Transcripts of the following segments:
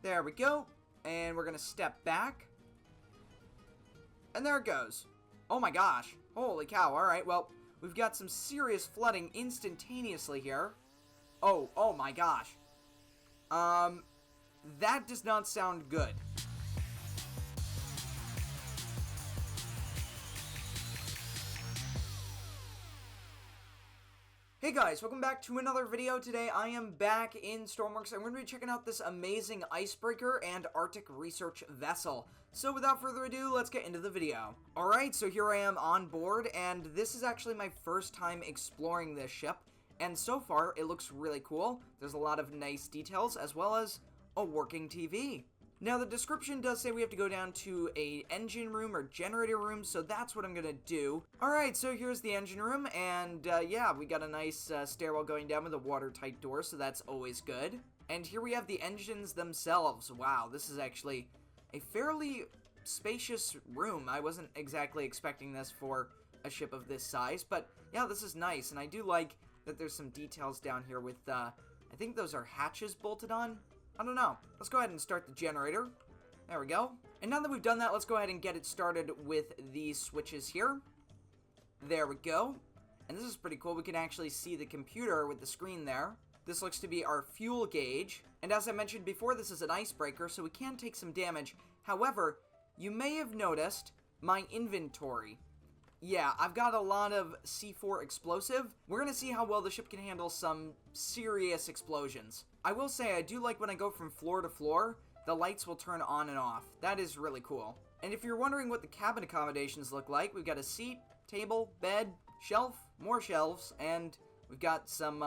There we go. And we're going to step back. And there it goes. Oh my gosh. Holy cow. Alright, well, we've got some serious flooding instantaneously here. Oh my gosh. That does not sound good. Hey guys, welcome back to another video. Today I am back in Stormworks and we're going to be checking out this amazing icebreaker and Arctic research vessel. So without further ado, let's get into the video. Alright, so here I am on board and this is actually my first time exploring this ship. And so far, it looks really cool. There's a lot of nice details as well as a working TV. Now the description does say we have to go down to a engine room or generator room, so that's what I'm gonna do. Alright, so here's the engine room, and yeah, we got a nice stairwell going down with a watertight door, so that's always good. And here we have the engines themselves. Wow, this is actually a fairly spacious room. I wasn't exactly expecting this for a ship of this size, but yeah, this is nice, and I do like that there's some details down here with, I think those are hatches bolted on. I don't know. Let's go ahead and start the generator. There we go. And now that we've done that, let's go ahead and get it started with these switches here. There we go. And this is pretty cool. We can actually see the computer with the screen there. This looks to be our fuel gauge. And as I mentioned before, this is an icebreaker, so we can take some damage. However, you may have noticed my inventory. Yeah, I've got a lot of C4 explosive. We're going to see how well the ship can handle some serious explosions. I will say I do like when I go from floor to floor, the lights will turn on and off. That is really cool. And if you're wondering what the cabin accommodations look like, we've got a seat, table, bed, shelf, more shelves, and we've got some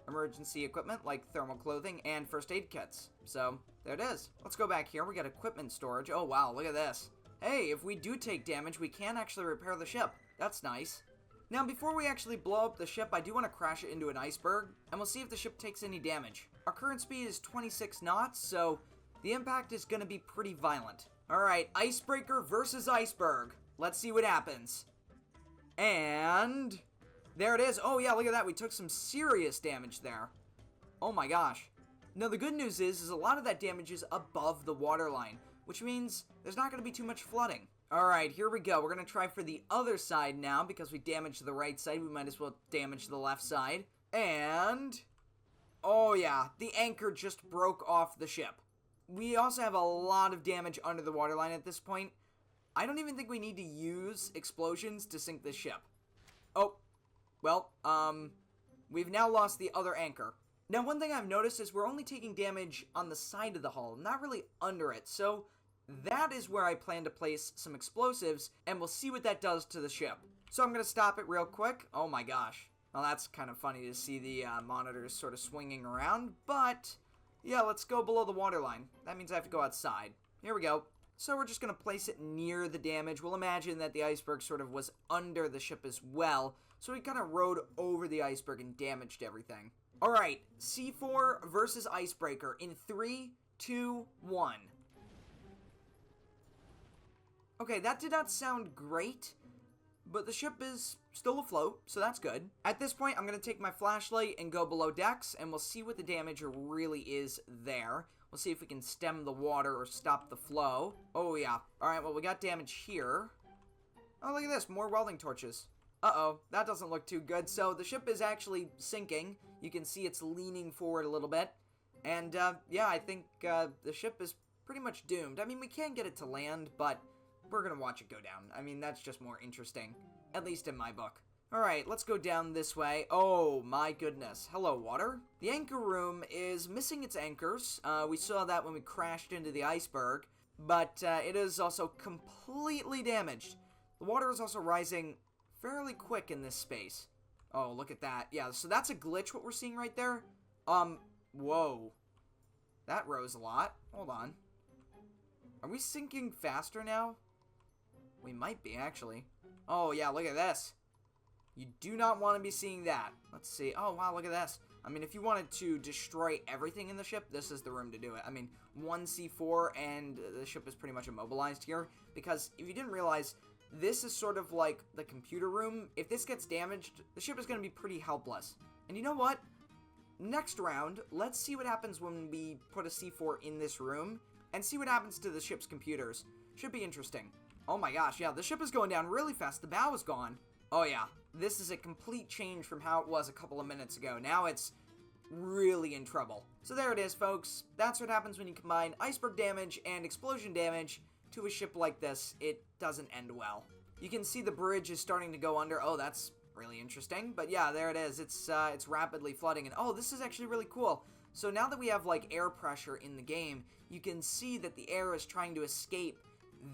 emergency equipment like thermal clothing and first aid kits. So, there it is. Let's go back here. We got equipment storage. Oh wow, look at this. Hey, if we do take damage, we can actually repair the ship. That's nice. Now, before we actually blow up the ship, I do want to crash it into an iceberg, and we'll see if the ship takes any damage. Our current speed is 26 knots, so the impact is going to be pretty violent. Alright, icebreaker versus iceberg. Let's see what happens. And there it is. Oh yeah, look at that. We took some serious damage there. Oh my gosh. Now, the good news is a lot of that damage is above the waterline, which means there's not going to be too much flooding. Alright, here we go. We're going to try for the other side now, because we damaged the right side. We might as well damage the left side. And oh yeah, the anchor just broke off the ship. We also have a lot of damage under the waterline at this point. I don't even think we need to use explosions to sink this ship. Oh, well, we've now lost the other anchor. Now, one thing I've noticed is we're only taking damage on the side of the hull, not really under it, so that is where I plan to place some explosives, and we'll see what that does to the ship. So I'm going to stop it real quick. Oh my gosh. Well, that's kind of funny to see the monitors sort of swinging around, but yeah, let's go below the waterline. That means I have to go outside. Here we go. So we're just going to place it near the damage. We'll imagine that the iceberg sort of was under the ship as well, so we kind of rode over the iceberg and damaged everything. Alright, C4 versus icebreaker in 3, 2, 1. Okay, that did not sound great, but the ship is still afloat, so that's good. At this point, I'm going to take my flashlight and go below decks, and we'll see what the damage really is there. We'll see if we can stem the water or stop the flow. Oh, yeah. Alright, well, we got damage here. Oh, look at this. More welding torches. Uh-oh, that doesn't look too good. So the ship is actually sinking. You can see it's leaning forward a little bit. And, yeah, I think the ship is pretty much doomed. I mean, we can get it to land, but we're going to watch it go down. I mean, that's just more interesting, at least in my book. Alright, let's go down this way. Oh, my goodness. Hello, water. The anchor room is missing its anchors. We saw that when we crashed into the iceberg, but it is also completely damaged. The water is also rising fairly quick in this space. Oh, look at that. Yeah, so that's a glitch, what we're seeing right there. Whoa. That rose a lot. Hold on. Are we sinking faster now? We might be, actually. Oh, yeah, look at this. You do not want to be seeing that. Let's see. Oh, wow, look at this. I mean, if you wanted to destroy everything in the ship, this is the room to do it. I mean, 1 C4 and the ship is pretty much immobilized here. Because if you didn't realize, this is sort of like the computer room. If this gets damaged, the ship is going to be pretty helpless. And you know what? next round, let's see what happens when we put a C4 in this room and see what happens to the ship's computers. Should be interesting. Oh my gosh, yeah, the ship is going down really fast. The bow is gone. Oh yeah, this is a complete change from how it was a couple of minutes ago. Now it's really in trouble. So there it is, folks. That's what happens when you combine iceberg damage and explosion damage to a ship like this. It doesn't end well. You can see the bridge is starting to go under. Oh, that's really interesting. But yeah, there it is. It's rapidly flooding. And oh, this is actually really cool. So now that we have like air pressure in the game, you can see that the air is trying to escape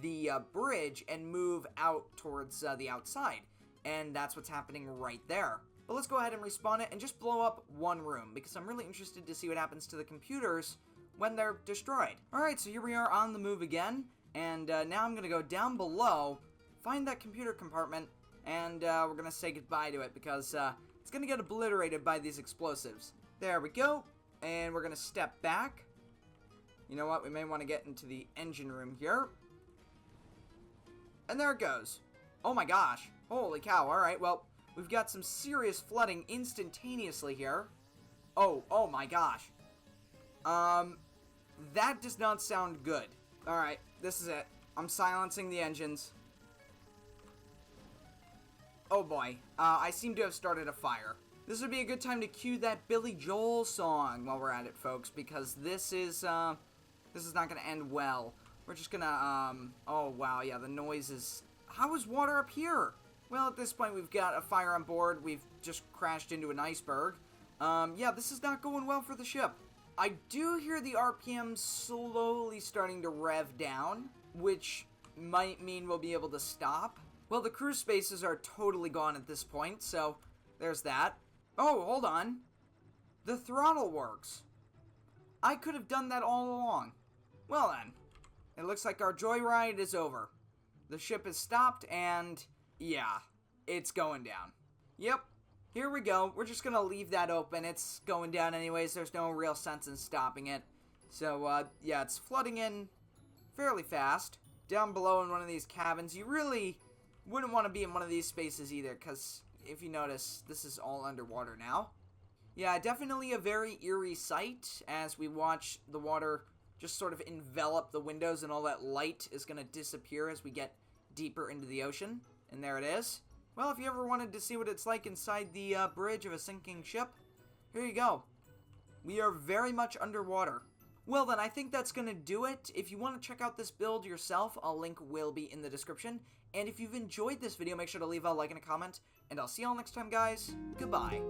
the bridge and move out towards the outside. And that's what's happening right there. But let's go ahead and respawn it and just blow up one room, because I'm really interested to see what happens to the computers when they're destroyed. Alright, so here we are on the move again, and now I'm going to go down below, find that computer compartment, and we're going to say goodbye to it, because it's going to get obliterated by these explosives. There we go, and we're going to step back. You know what, we may want to get into the engine room here. And there it goes. Oh my gosh, holy cow, alright, well, we've got some serious flooding instantaneously here. Oh my gosh. That does not sound good. Alright, this is it. I'm silencing the engines. Oh boy, I seem to have started a fire. This would be a good time to cue that Billy Joel song while we're at it, folks, because this is not gonna end well. We're just gonna, oh wow, yeah, the noise is... How is water up here? Well, at this point, we've got a fire on board. We've just crashed into an iceberg. Yeah, this is not going well for the ship. I do hear the RPM slowly starting to rev down, which might mean we'll be able to stop. Well, the cruise spaces are totally gone at this point, so there's that. Oh, hold on. The throttle works. I could have done that all along. Well then, it looks like our joyride is over. The ship is stopped, and yeah, it's going down. Yep, here we go. We're just gonna leave that open. It's going down anyways. There's no real sense in stopping it. So, yeah, it's flooding in fairly fast. Down below in one of these cabins, you really wouldn't want to be in one of these spaces either, because if you notice, this is all underwater now. Yeah, definitely a very eerie sight as we watch the water just sort of envelop the windows, and all that light is going to disappear as we get deeper into the ocean. And there it is. Well, if you ever wanted to see what it's like inside the bridge of a sinking ship, here you go. We are very much underwater. Well then, I think that's going to do it. If you want to check out this build yourself, a link will be in the description. And if you've enjoyed this video, make sure to leave a like and a comment. And I'll see y'all next time, guys. Goodbye.